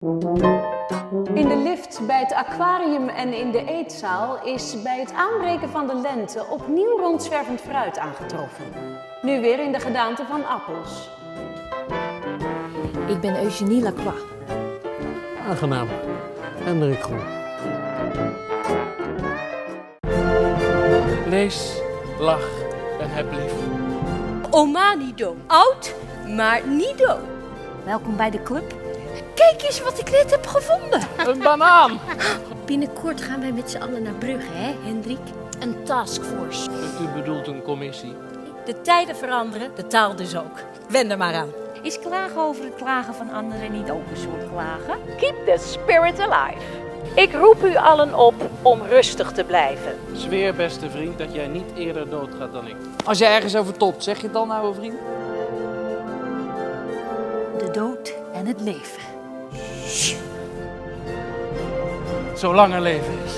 In de lift, bij het aquarium en in de eetzaal is bij het aanbreken van de lente opnieuw rondzwervend fruit aangetroffen. Nu weer in de gedaante van appels. Ik ben Eugénie Lacroix. Aangenaam. Hendrik Groen. Lees, lach en heb lief. Oma niet dood. Oud, maar niet dood. Welkom bij de club. Kijk eens wat ik net heb gevonden. Een banaan! Binnenkort gaan wij met z'n allen naar Brugge, hè, Hendrik? Een taskforce. U bedoelt een commissie. De tijden veranderen, de taal dus ook. Wend er maar aan. Is klagen over het klagen van anderen niet ook een soort klagen? Keep the spirit alive. Ik roep u allen op om rustig te blijven. Zweer, beste vriend, dat jij niet eerder doodgaat dan ik. Als je ergens over topt, zeg je het dan, ouwe vriend? De dood en het leven. Zolang er leven is.